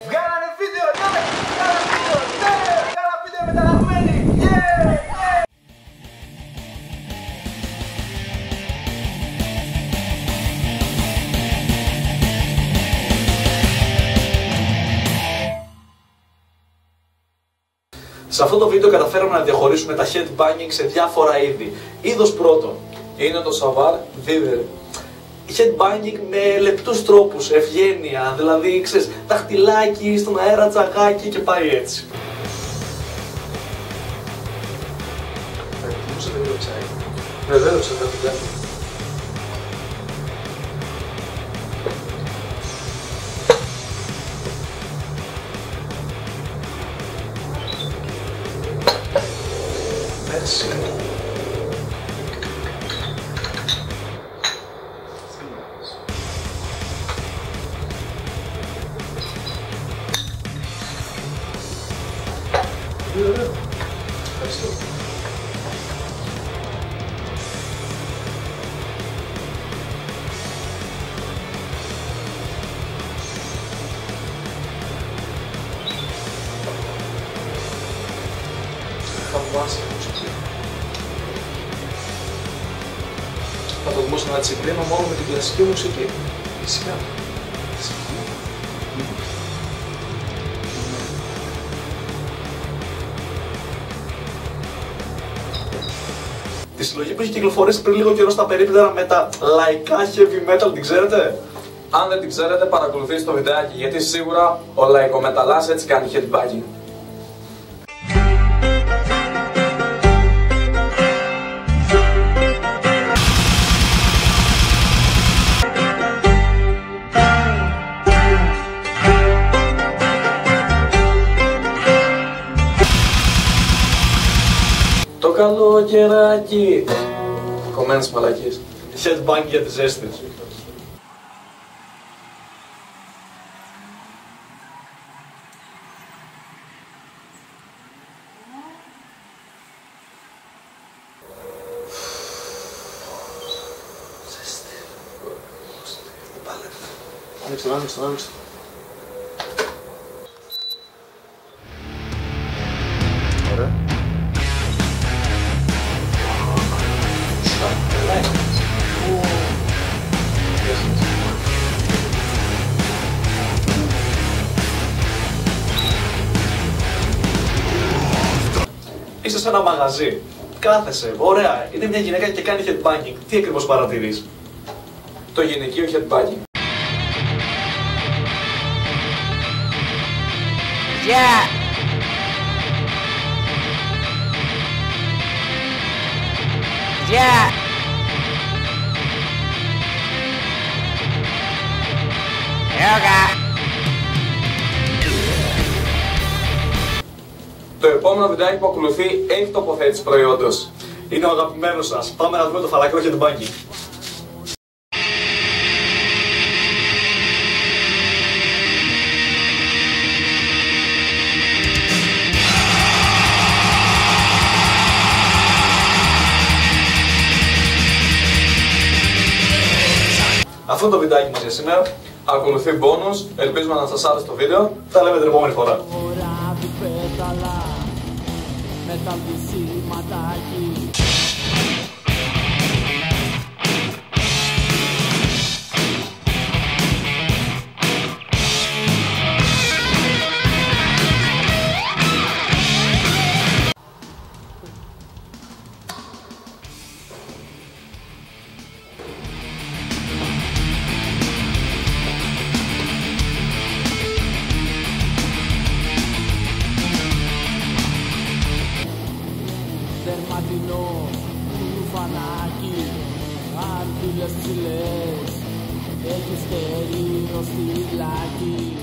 Βγάλανε βίντεο, ναι! Βγάλανε βίντεο μεταλλαγμένοι! Σε αυτό το βίντεο καταφέραμε να διαχωρίσουμε τα headbanging σε διάφορα είδη. Είδος πρώτο είναι το savoir vivre. Headbanging με λεπτούς τρόπους, ευγένεια, δηλαδή ξέρεις, δαχτυλάκι στον αέρα, τσακάκι και πάει έτσι. Θα εκτιμούσατε λίγο τσάι. Βεβαίως, θα το κάνω. Merci. Ευχαριστώ. Θαυμάσια μουσική. Θα το μπορούσα να τη συγκρίνω μόνο με την κλασική μουσική. Φυσικά. Τη συλλογή που έχει κυκλοφορήσει πριν λίγο καιρό στα περίπτερα με τα λαϊκά heavy metal, την ξέρετε? Αν δεν την ξέρετε, παρακολουθήστε το βιντεάκι, γιατί σίγουρα ο λαϊκομεταλλάς έτσι κάνει headbanging. Το καλοκαιράκι. Κομμένες μαλακίες. Headbang για τη ζέστη. Άνοιξε, άνοιξε, άνοιξε. Ωραία. Είσαι σε ένα μαγαζί, κάθεσαι, ωραία, είναι μια γυναίκα και κάνει headbanging. Τι ακριβώς παρατηρείς? Το γυναικείο headbanging. Yeah. Yeah. Yoga. Το επόμενο βιντεάκι που ακολουθεί έχει τοποθέτηση προϊόντος. Είναι ο αγαπημένος σας. Πάμε να δούμε το φαλακρό headbanging. Αυτό είναι το βιντεάκι μας για σήμερα. Ακολουθεί bonus, ελπίζουμε να σας άρεσε το βίντεο. Τα λέμε την επόμενη φορά. Δερματινό του φανάκι, αρτούλες ψηλές, έχει στερίνο στη λάκη.